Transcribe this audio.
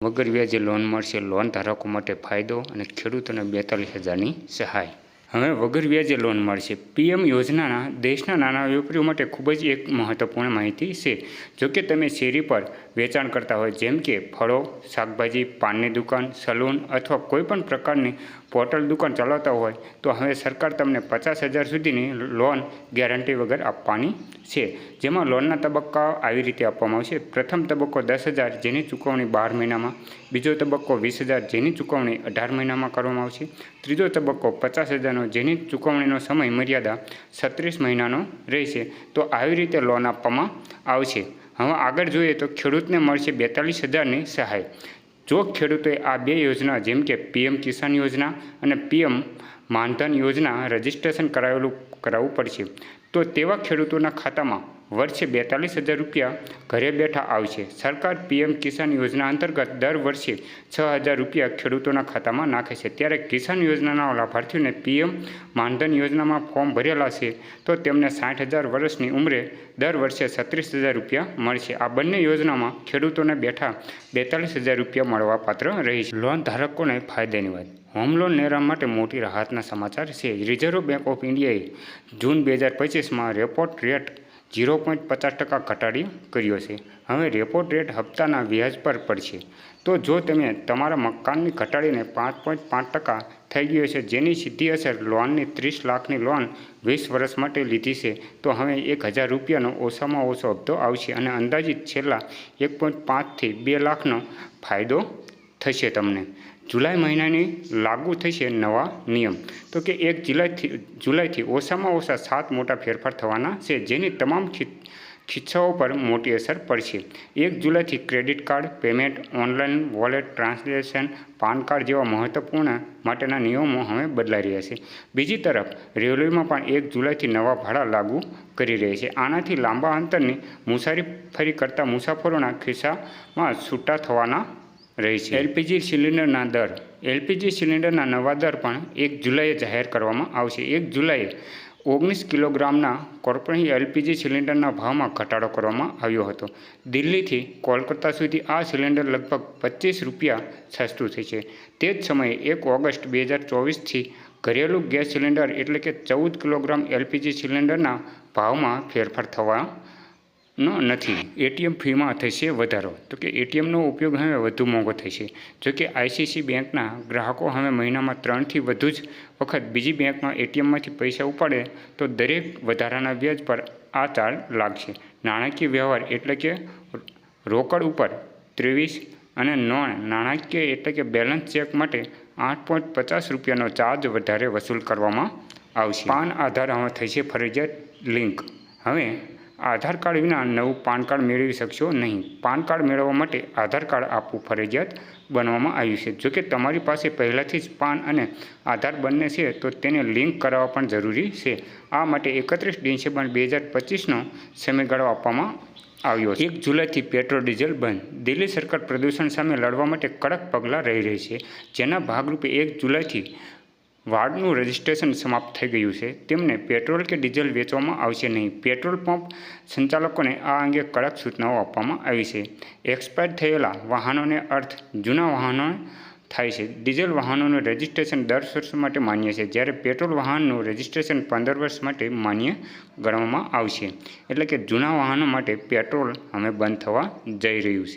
વગર વ્યાજે લોન મળશે। લોન ધારકો માટે ફાયદો અને ખેડૂતોને 42,000ની સહાય। હવે વગર વ્યાજે લોન મળશે। પીએમ યોજનાના દેશના નાના વેપારીઓ માટે ખૂબ જ એક મહત્વપૂર્ણ માહિતી છે। જો કે તમે શેરી પર વેચાણ કરતા હોય, જેમ કે ફળો, શાકભાજી, પાનની દુકાન, સલૂન અથવા કોઈપણ પ્રકારની પોર્ટલ દુકાન ચલાવતા હોય તો હવે સરકાર તમને 50,000 સુધીની લોન ગેરંટી વગર આપવાની છે। જેમાં લોનના તબક્કા આવી રીતે આપવામાં આવશે। પ્રથમ તબક્કો 10,000 જેની ચૂકવણી 12 મહિનામાં, બીજો તબક્કો 20,000 જેની ચૂકવણી 18 મહિનામાં કરવામાં આવશે, ત્રીજો તબક્કો 50,000નો જેની ચૂકવણીનો સમય મર્યાદા 36 મહિનાનો રહેશે। તો આવી રીતે લોન આપવામાં આવશે। હવે આગળ જોઈએ તો ખેડૂતને મળશે 42,000ની સહાય। જો ખેડૂતોએ આ બે યોજના જેમ કે પીએમ કિસાન યોજના અને પીએમ માનધન યોજના રજીસ્ટ્રેશન કરાવવું પડશે, તો તેવા ખેડૂતોના ખાતામાં વર્ષે 42,000 રૂપિયા ઘરે બેઠા આવશે। સરકાર પીએમ કિસાન યોજના અંતર્ગત દર વર્ષે 6,000 રૂપિયા ખેડૂતોના ખાતામાં નાખે છે। ત્યારે કિસાન યોજનાના લાભાર્થીઓને પીએમ માનધન યોજનામાં ફોર્મ ભરેલા છે તો તેમને 60,000 વર્ષની ઉંમરે દર વર્ષે 36,000 રૂપિયા મળશે। આ બંને યોજનામાં ખેડૂતોને બેઠા 42,000 રૂપિયા મળવાપાત્ર રહેશે। લોન ધારકોને ફાયદાની વાત। હોમ લોન લેવા માટે મોટી રાહતના સમાચાર છે। રિઝર્વ બેંક ઓફ ઇન્ડિયાએ જૂન 2025માં રેપો રેટ 0.50% ઘટાડી કર્યો છે। હવે રેપો રેટ હપ્તાના વ્યાજ પર પડશે। તો જો તમે તમારા મકાનની ઘટાડીને 5.5% થઈ ગયો છે, જેની સીધી અસર લોનની 30 લાખની લોન 20 વર્ષ માટે લીધી છે, તો હવે 1,000 રૂપિયાનો ઓછામાં ઓછો હપ્તો આવશે અને અંદાજિત છેલ્લા 1.5 થી 2 લાખનો ફાયદો થશે તમને। જુલાઈ મહિનાની લાગુ થશે નવા નિયમ। તો કે 1 જુલાઈથી ઓછામાં ઓછા 7 મોટા ફેરફાર થવાના છે, જેની તમામ ખિસ્સાઓ પર મોટી અસર પડશે। 1 જુલાઈથી credit card payment, online wallet transaction, PAN card જેવા મહત્વપૂર્ણ માટેના નિયમો હવે બદલાઈ રહ્યા છે। બીજી તરફ રેલવેમાં પણ 1 જુલાઈથી નવા ભાડા લાગુ કરી રહી છે। આનાથી લાંબા અંતરની મુસાફરી કરતા મુસાફરોના ખિસ્સામાં છૂટા થવાના રહેશે। એલપીજી સિલિન્ડરના દર। એલપીજી સિલિન્ડરના નવા દર પણ 1 જુલાઈએ જાહેર કરવામાં આવશે। 1 જુલાઈએ 19 કિલોગ્રામના કોર્પોરેટ એલપીજી સિલિન્ડરના ભાવમાં ઘટાડો કરવામાં આવ્યો હતો। દિલ્હીથી કોલકાતા સુધી આ સિલિન્ડર લગભગ 25 રૂપિયા સસ્તું થશે। તે જ સમયે 1 ઓગસ્ટ 2024થી ઘરેલું ગેસ સિલિન્ડર એટલે કે 14 કિલોગ્રામ એલપીજી સિલિન્ડરના ભાવમાં ફેરફાર થવાનો નથી। એટીએમ ફીમાં થશે વધારો। તો કે એટીએમનો ઉપયોગ હવે વધુ મોંઘો થશે। જોકે આઈસીઆઈસીઆઈ બેંકના ગ્રાહકો હવે મહિનામાં 3થી વધુ જ વખત બીજી બેંકમાં એટીએમમાંથી પૈસા ઉપાડે તો દરેક વધારાના વ્યાજ પર આ ચાર્જ લાગશે। નાણાકીય વ્યવહાર એટલે કે રોકડ ઉપર 23 અને નોન નાણાકીય એટલે કે બેલેન્સ ચેક માટે 8.50 રૂપિયાનો ચાર્જ વધારે વસૂલ કરવામાં આવશે। પાન આધાર હવે થશે ફરજિયાત લિંક। હવે આધાર કાર્ડ વિના નવું પાન કાર્ડ મેળવી શકશો નહીં। પાન કાર્ડ મેળવવા માટે આધાર કાર્ડ આપવું ફરજિયાત બનાવવામાં આવ્યું છે। જોકે તમારી પાસે પહેલાંથી જ પાન અને આધાર બંને છે તો તેને લિંક કરાવવા પણ જરૂરી છે। આ માટે 31 ડિસેમ્બર 2025નો સમયગાળો આપવામાં આવ્યો છે। 1 જુલાઈથી પેટ્રોલ ડીઝલ બંધ। દિલ્હી સરકાર પ્રદૂષણ સામે લડવા માટે કડક પગલાં લઈ રહી છે, જેના ભાગરૂપે 1 જુલાઈથી વાડનું રજીસ્ટ્રેશન સમાપ્ત થઈ ગયું છે। તેમને પેટ્રોલ કે ડીઝલ વેચવામાં આવશે નહીં। પેટ્રોલ પંપ સંચાલકોને આ અંગે કડક સૂચનાઓ આપવામાં આવી છે। એક્સપાયર થયેલા વાહનોનો અર્થ જૂના વાહનો થાય છે। ડીઝલ વાહનોનું રજીસ્ટ્રેશન 10 વર્ષ માટે માન્ય છે, જ્યારે પેટ્રોલ વાહનનું રજીસ્ટ્રેશન 15 વર્ષ માટે માન્ય ગણવામાં આવશે। એટલે કે જૂના વાહનો માટે પેટ્રોલ હવે બંધ થવા જઈ રહ્યું છે।